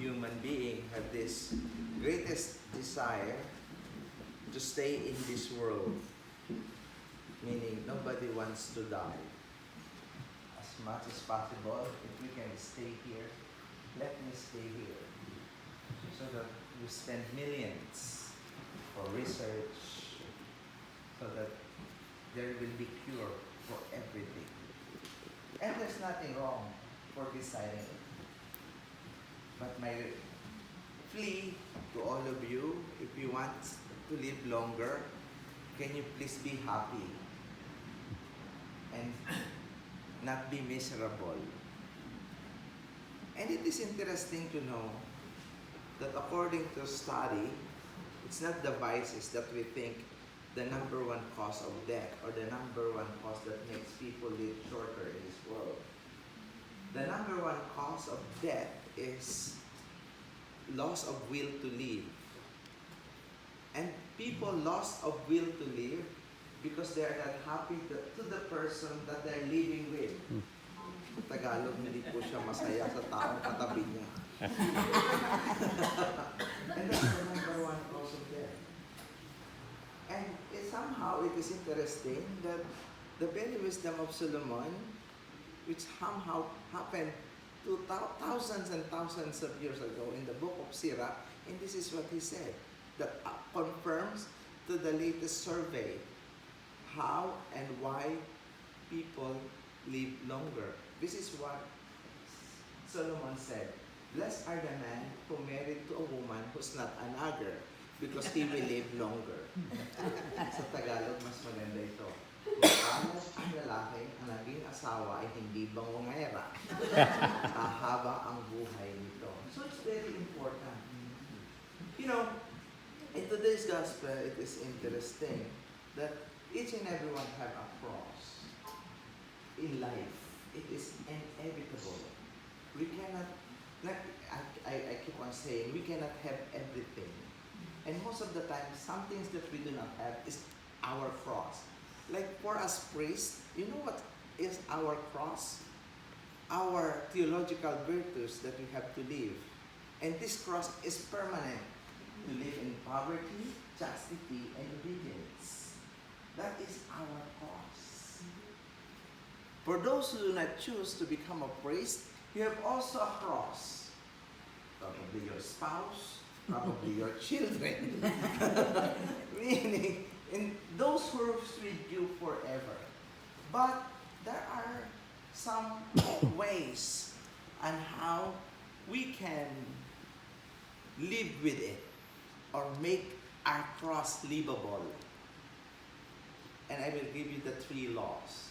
human being have this greatest desire to stay in this world, meaning nobody wants to die. As much as possible, if we can stay here, let me stay here, so that we spend millions for research, so that there will be cure for everything. And there's nothing wrong for deciding it. But my plea to all of you, if you want to live longer, can you please be happy and not be miserable? And it is interesting to know that according to study, it's not the vices that we think the number one cause of death or the number one cause that makes people live shorter in this world. The number one cause of death is loss of will to live. And people loss of will to live because they are not happy to the person that they're living with. Tagalog, hindi po siya masaya sa taong katabi niya. And that's the number one cause of death. And somehow it is interesting that the very wisdom of Solomon, which somehow happened to thousands and thousands of years ago in the book of Sirach, and this is what he said, that confirms to the latest survey how and why people live longer. This is what Solomon said, "Blessed are the men who married to a woman who's not an agger, because he will live longer." Sa Tagalog, mas maganda ito. Kung ang lalaki ang naging asawa ay hindi bangongera, haba ang buhay nito. So it's very important. You know, in today's gospel, it is interesting that each and everyone have a cross in life. It is inevitable. We cannot, like I keep on saying, we cannot have everything. And most of the time, some things that we do not have is our cross. Like for us priests, you know what is our cross? Our theological virtues that we have to live. And this cross is permanent. To live in poverty, chastity, and obedience. That is our cross. For those who do not choose to become a priest, you have also a cross. Probably your spouse, probably your children. Meaning, in those who are with you forever. But there are some ways on how we can live with it or make our cross livable. And I will give you the 3 laws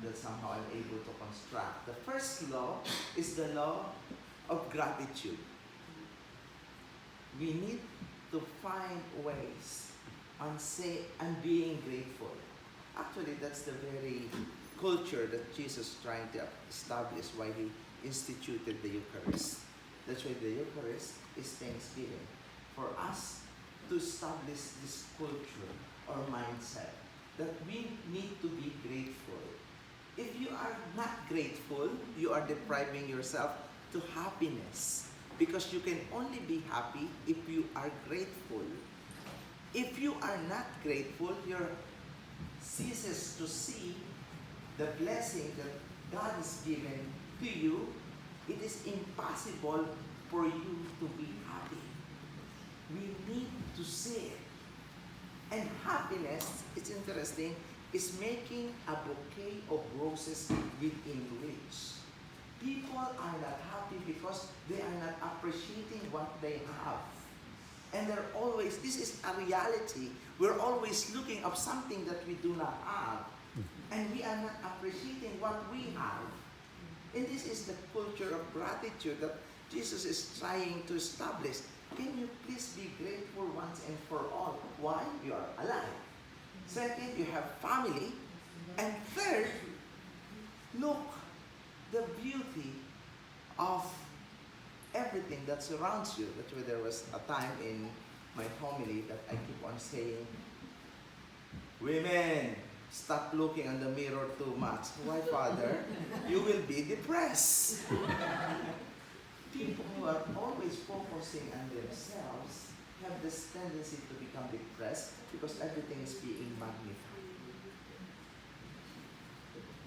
that somehow I'm able to construct. The first law is the law of gratitude. We need to find ways on being grateful. Actually, that's the very culture that Jesus is trying to establish why he instituted the Eucharist. That's why the Eucharist is Thanksgiving. For us to establish this culture or mindset that we need to be grateful. If you are not grateful, you are depriving yourself to happiness, because you can only be happy if you are grateful. If you are not grateful, you ceases to see the blessing that God has given to you. It is impossible for you to be happy. We need to see it. And happiness, it's interesting, is making a bouquet of roses within reach. People are not happy because they are not appreciating what they have. And they're always, this is a reality, we're always looking at something that we do not have. And we are not appreciating what we have. And this is the culture of gratitude that Jesus is trying to establish. Can you please be grateful once and for all? Why? You are alive. Second, you have family. And third, look the beauty of everything that surrounds you. That's why there was a time in my homily that I keep on saying, women, stop looking in the mirror too much. Why, Father? You will be depressed. People who are always focusing on themselves have this tendency to become depressed because everything is being magnified.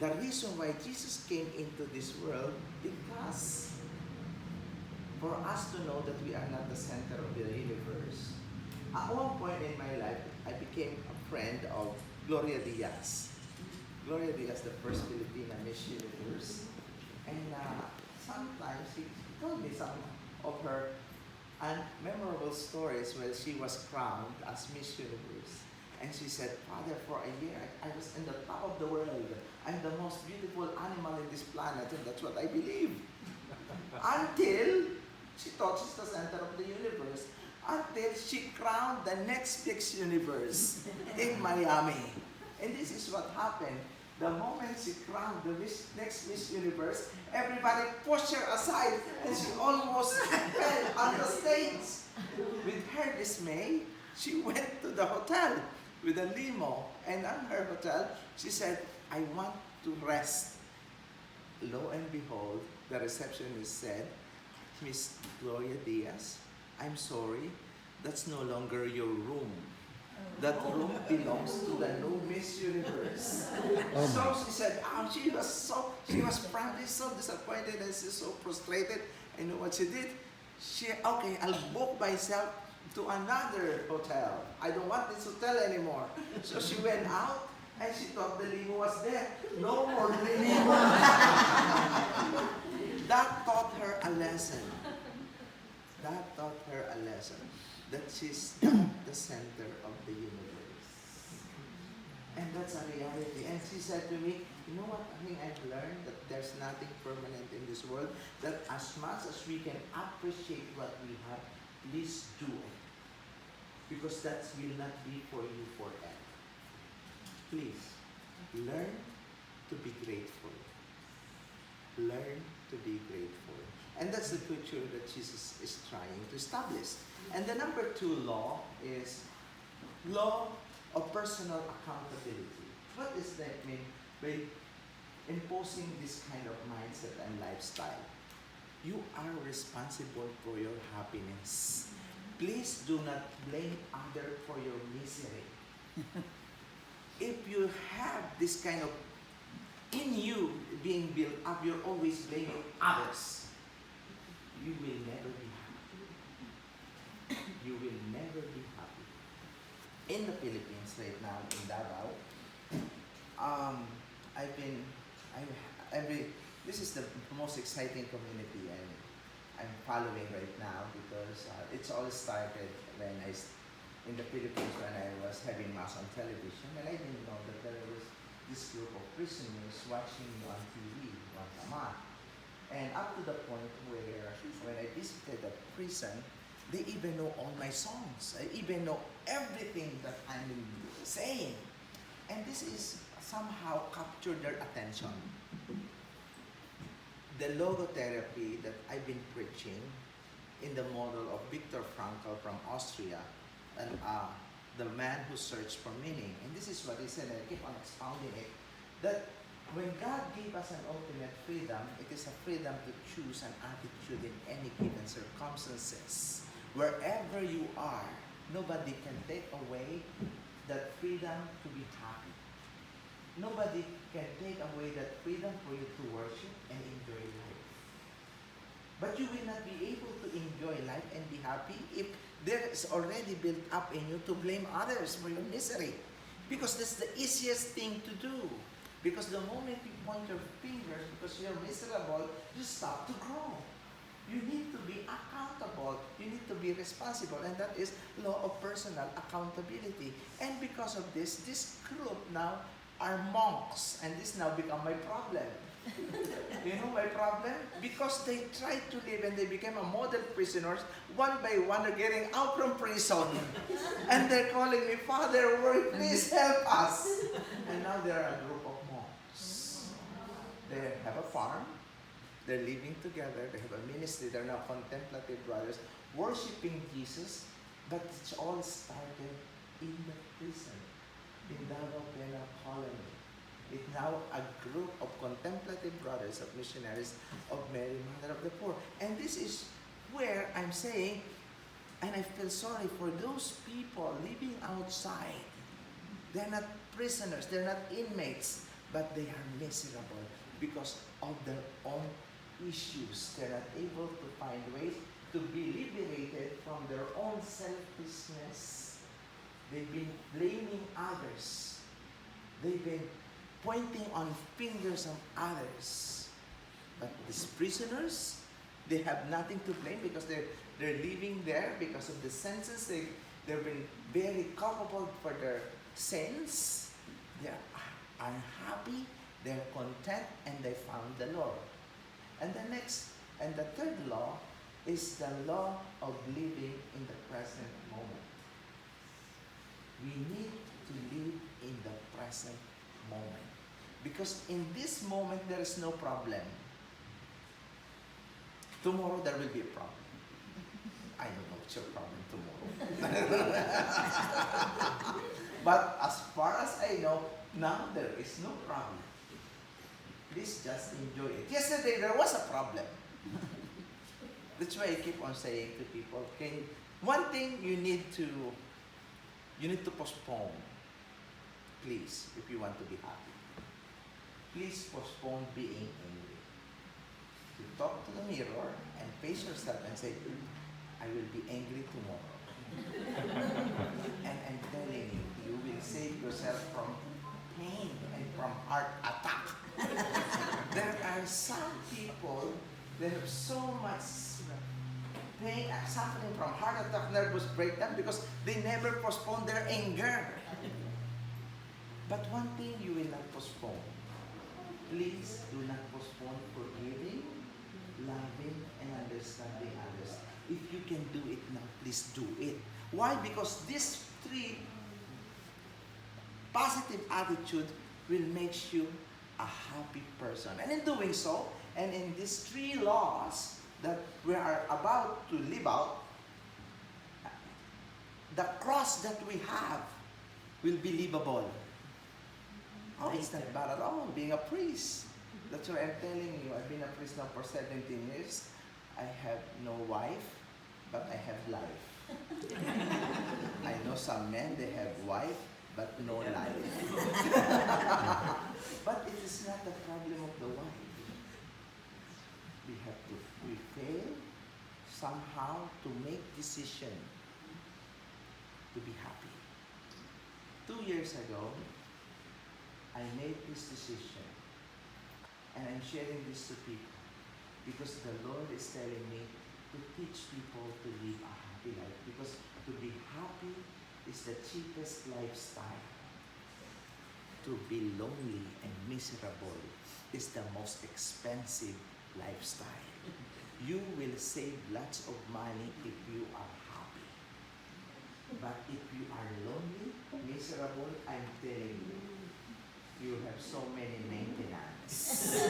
The reason why Jesus came into this world because for us to know that we are not the center of the universe. At one point in my life, I became a friend of Gloria Diaz. Gloria Diaz, the first Filipina Miss Universe. And sometimes she told me some of her memorable stories where she was crowned as Miss Universe. And she said, Father, for a year, I was in the top of the world. I'm the most beautiful animal in this planet, and that's what I believe. Until she thought she's the center of the universe. Until she crowned the next Miss Universe in Miami. And this is what happened. The moment she crowned the next Miss Universe, everybody pushed her aside and she almost fell on the stage. With her dismay, she went to the hotel with a limo. And on her hotel, she said, I want to rest. Lo and behold, the receptionist said, Miss Gloria Diaz, I'm sorry, that's no longer your room. That room belongs to the new Miss Universe. So she said, she was frankly so disappointed and she's so frustrated. And you know what she did? Okay, I'll book myself to another hotel. I don't want this hotel anymore. So she went out and she thought the limo was there. No more limo. That taught her a lesson. That taught her a lesson. That she's not the center of the universe. And that's a reality. And she said to me, you know what, I think I've learned that there's nothing permanent in this world, that as much as we can appreciate what we have, please do it. Because that will not be for you forever. Please, learn to be grateful. Learn to be grateful. And that's the culture that Jesus is trying to establish. And the number 2 law is law of personal accountability. What does that mean? By imposing this kind of mindset and lifestyle, you are responsible for your happiness. Please do not blame others for your misery. If you have this kind of in you being built up, you're always blaming others. You will never be happy. You will never be happy. In the Philippines right now, in Davao, this is the most exciting community I'm following right now because it's all started when in the Philippines when I was having mass on television, and I didn't know that there was this group of prisoners watching me on TV once a month. And up to the point where when I visited the prison, they even know all my songs. I even know everything that I'm saying. And this is somehow captured their attention. The logotherapy that I've been preaching in the model of Viktor Frankl from Austria, and the man who searched for meaning. And this is what he said, and I keep on expounding it, that when God gave us an ultimate freedom, it is a freedom to choose an attitude in any given circumstances. Wherever you are, nobody can take away that freedom to be happy. Nobody can take away that freedom for you to worship and enjoy life. But you will not be able to enjoy life and be happy if there is already built up in you to blame others for your misery. Because that's the easiest thing to do. Because the moment you point your fingers because you're miserable, you stop to grow. You need to be accountable. You need to be responsible. And that is law of personal accountability. And because of this group now are monks. And this now become my problem. You know my problem? Because they tried to live and they became a model prisoners. One by one, they're getting out from prison. And they're calling me, Father, please help us. And now they're a group of monks. They have a farm. They're living together. They have a ministry. They're now contemplative brothers, worshiping Jesus. But it's all started in the prison, in Davao Penal Colony. It's now a group of contemplative brothers of missionaries of Mary, Mother of the Poor. And this is where I'm saying, and I feel sorry for those people living outside. They're not prisoners, they're not inmates, but they are miserable because of their own issues. They're not able to find ways to be liberated from their own selfishness. They've been blaming others. They've been pointing on fingers of others. But these prisoners, they have nothing to blame because they're living there because of the sentence. They've been very culpable for their sins. They're unhappy, they're content, and they found the Lord. And the third law is the law of living in the present moment. We need to live in the present moment. Because in this moment, there is no problem. Tomorrow, there will be a problem. I don't know what's your problem tomorrow. But as far as I know, now there is no problem. Please just enjoy it. Yesterday, there was a problem. That's why I keep on saying to people, okay, one thing you need to postpone. Please, if you want to be happy. Please postpone being angry. You talk to the mirror and face yourself and say, I will be angry tomorrow. And I'm telling you, you will save yourself from pain and from heart attack. There are some people that have so much pain, suffering from heart attack, nervous breakdown because they never postpone their anger. But one thing you will not postpone. Please do not postpone forgiving, loving, and understanding others. If you can do it now, please do it. Why? Because these three positive attitudes will make you a happy person. And in doing so, and in these three laws that we are about to live out, the cross that we have will be livable. Oh, it's not bad at all, being a priest. That's why I'm telling you, I've been a priest now for 17 years. I have no wife, but I have life. I know some men, they have wife, but no life. But it is not the problem of the wife. We fail somehow to make decision to be happy. 2 years ago, I made this decision, and I'm sharing this to people because the Lord is telling me to teach people to live a happy life, because to be happy is the cheapest lifestyle. To be lonely and miserable is the most expensive lifestyle. You will save lots of money if you are happy. But if you are lonely, miserable, I'm telling you, you have so many maintenance.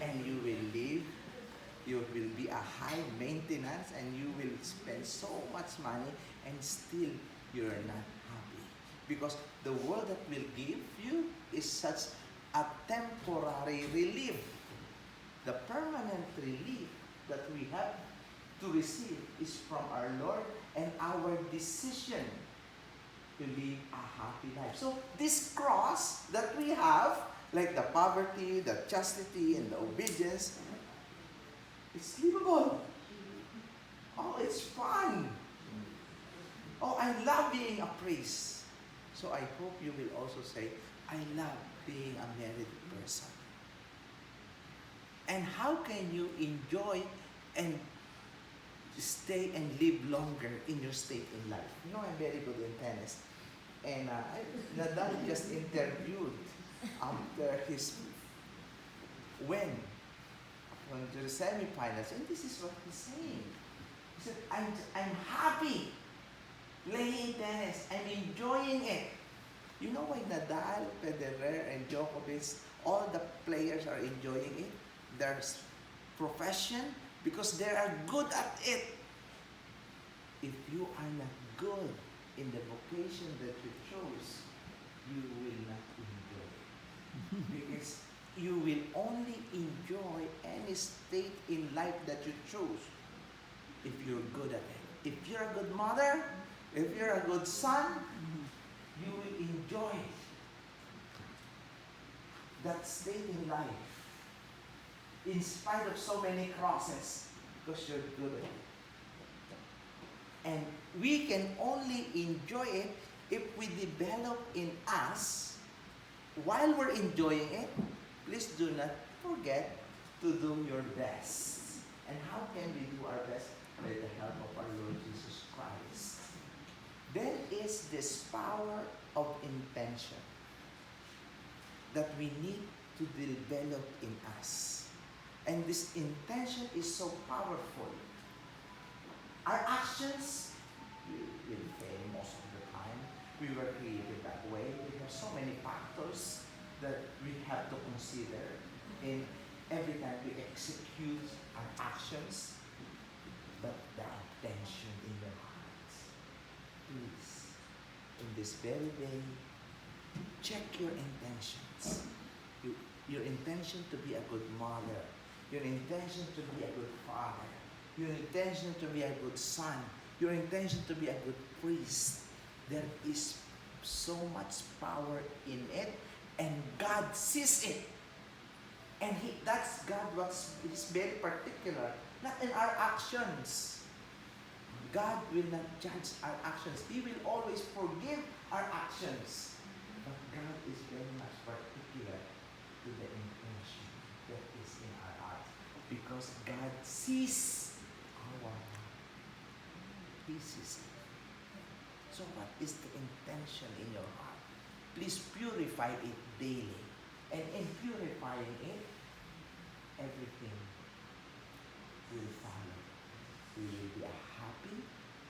And you will be a high maintenance, and you will spend so much money, and still you're not happy. Because the world that will give you is such a temporary relief. The permanent relief that we have to receive is from our Lord and our decision to live a happy life. So this cross that we have, like the poverty, the chastity, and the obedience, it's livable. Oh, it's fun. Oh, I love being a priest. So I hope you will also say, I love being a married person. And how can you enjoy and stay and live longer in your state in life? You know, I'm very good in tennis. And Nadal just interviewed after his win on the semifinals, and this is what he's saying. He said, I'm happy playing tennis. I'm enjoying it. You know why Nadal, Federer, and Djokovic, all the players are enjoying it? Their profession, because they are good at it. If you are not good in the vocation that you chose, you will not enjoy it. Because you will only enjoy any state in life that you choose if you're good at it. If you're a good mother, if you're a good son, you will enjoy that state in life in spite of so many crosses because you're good at it. And we can only enjoy it if we develop in us, while we're enjoying it, please do not forget to do your best. And how can we do our best? By the help of our Lord Jesus Christ. There is this power of intention that we need to develop in us. And this intention is so powerful. Our actions will fail most of the time. We were created that way. We have so many factors that we have to consider in every time we execute our actions. But the intention in your hearts, please, in this very day, check your intentions. Your intention to be a good mother, your intention to be a good father, your intention to be a good son, your intention to be a good priest. There is so much power in it, and God sees it. And that's God is very particular, not in our actions. God will not judge our actions. He will always forgive our actions. But God is very much particular to the intention that is in our hearts. Because God sees our heart. He sees it. So what is the intention in your heart? Please purify it daily. And in purifying it, everything will follow. We will be a happy,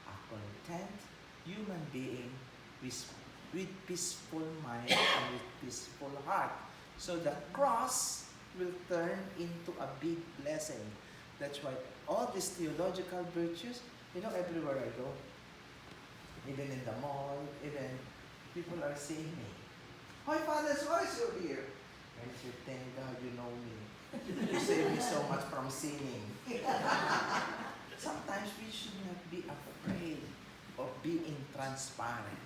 a content human being with peaceful mind and with peaceful heart. So the cross will turn into a big blessing. That's why all these theological virtues, everywhere I go, even in the mall, even people are seeing me. Hi, Father Suarez, you're here. And I say, thank God you know me. You save me so much from sinning. Sometimes we should not be afraid of being transparent.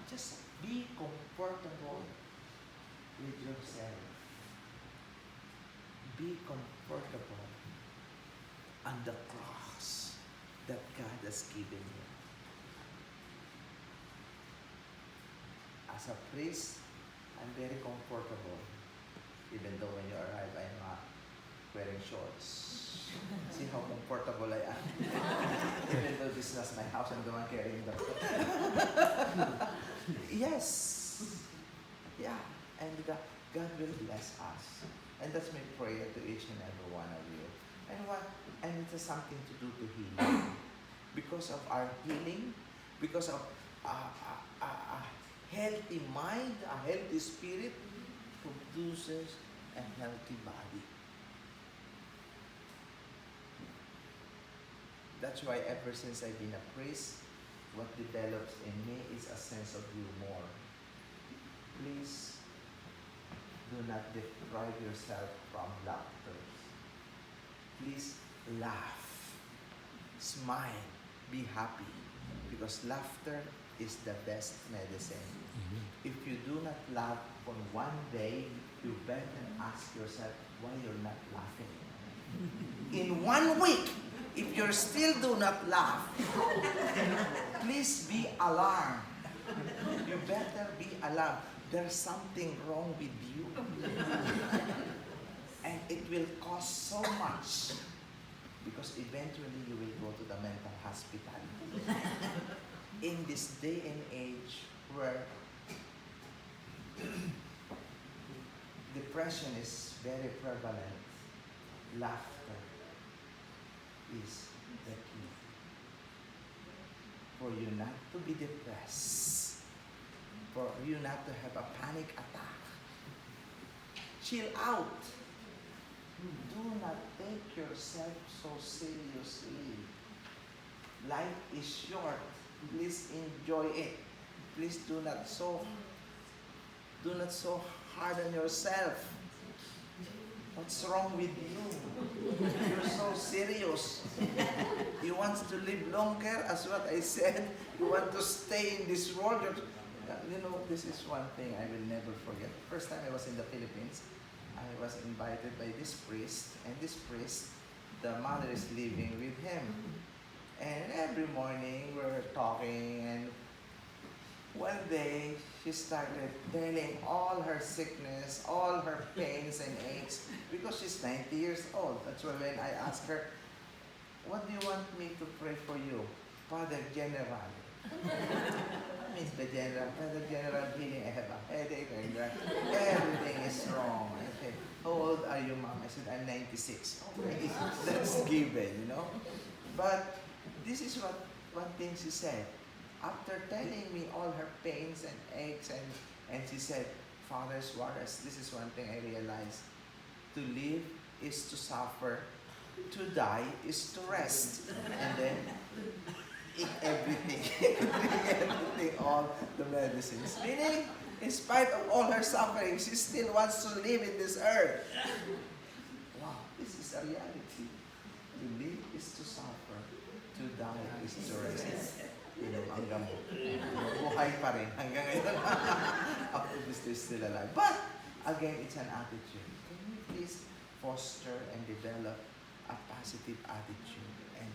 Just be comfortable with yourself. Be comfortable on the cross that God has given you. As a priest, I'm very comfortable. Even though when you arrive, I'm not wearing shorts. See how comfortable I am? Even though this is my house, I'm the one carrying the Yes. Yeah. And God will bless us. And that's my prayer to each and every one of you. And it has something to do to healing. Because of our healing, because of a healthy mind, a healthy spirit, produces a healthy body. That's why ever since I've been a priest, what develops in me is a sense of humor. Please do not deprive yourself from laughter. Please laugh, smile, be happy, because laughter is the best medicine. If you do not laugh for one day, you better ask yourself why you're not laughing. In 1 week, if you still do not laugh, please be alarmed. You better be alarmed. There's something wrong with you. And it will cost so much, because eventually you will go to the mental hospital. In this day and age where depression is very prevalent, laughter is the key for you not to be depressed, for you not to have a panic attack. Chill out. Do not take yourself so seriously. Life is short. Please enjoy it. Please do not so Do not so hard on yourself. What's wrong with you? You're so serious. You want to live longer, as what I said. You want to stay in this world. You know, this is one thing I will never forget. First time I was in the Philippines, I was invited by this priest, and this priest, the mother is living with him. And every morning we're talking, and one day she started telling all her sickness, all her pains and aches, because she's 90 years old. That's why when I asked her, what do you want me to pray for you? Father General. Means the general, Father General healing. I have a headache, and everything is wrong. I said, how old are you, Mom? I said, I'm 96. Okay, that's given, you know. But this is what one thing she said. After telling me all her pains and aches, and she said, Father Suarez, this is one thing I realized. To live is to suffer, to die is to rest. And then eat everything, everything, all the medicines. Meaning, in spite of all her suffering, she still wants to live in this earth. Wow, this is a reality. To live is to suffer, to die is to rest. You know, hanggang buhay pa rin hanggang ngayon. After this, they're still alive. But, again, it's an attitude. Can you please foster and develop a positive attitude? And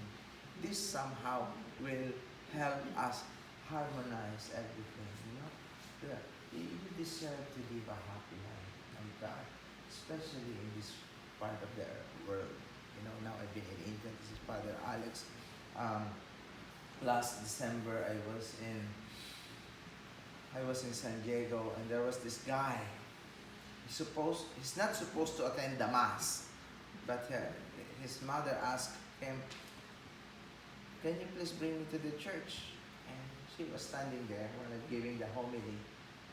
this somehow will help us harmonize everything. You know, you deserve to live a happy life, and God, especially in this part of the world. You know, now I've been in India. This is Father Alex. Last December, I was in San Diego, and there was this guy. He's not supposed to attend the mass, but his mother asked him, can you please bring me to the church? And she was standing there while giving the homily.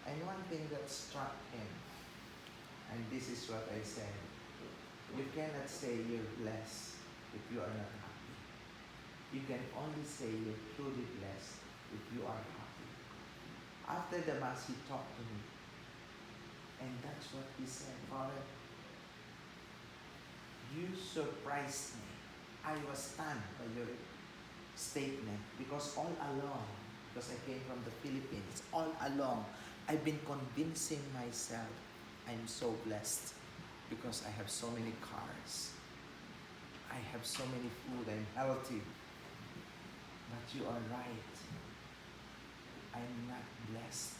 And one thing that struck him, and this is what I said, you cannot say you're blessed if you are not happy. You can only say you're truly blessed if you are happy. After the mass, he talked to me. And that's what he said, Father, you surprised me. I was stunned by your statement, because all along, because I came from the Philippines, all along, I've been convincing myself I'm so blessed because I have so many cars. I have so many food, I'm healthy. But you are right. I'm not blessed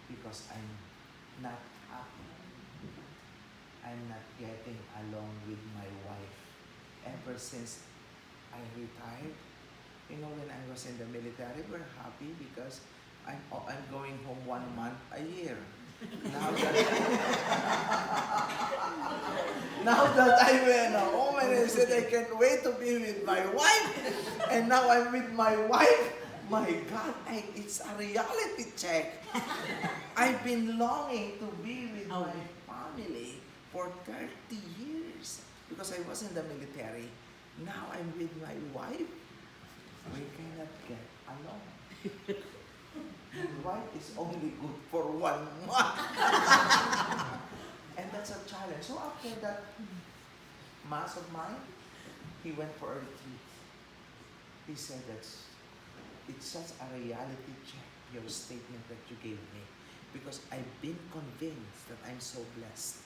because I'm not happy. I'm not getting along with my wife. Ever since I retired, you know, when I was in the military, we're happy because I'm going home 1 month a year. Now that I went home and I said I can't wait to be with my wife, and now I'm with my wife, my God, it's a reality check. I've been longing to be with my family for 30 years because I was in the military. Now I'm with my wife. We cannot get along. My wife is only good for 1 month. And that's a challenge. So after that mass of mine, he went for a retreat. He said it's such a reality check, your statement that you gave me, because I've been convinced that I'm so blessed.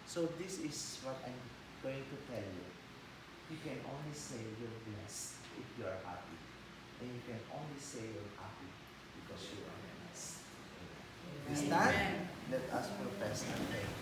So this is what I'm going to tell you. You can only say you're blessed if you are happy. And you can only say you're happy because you are blessed. Amen. Stand. Let us profess our faith.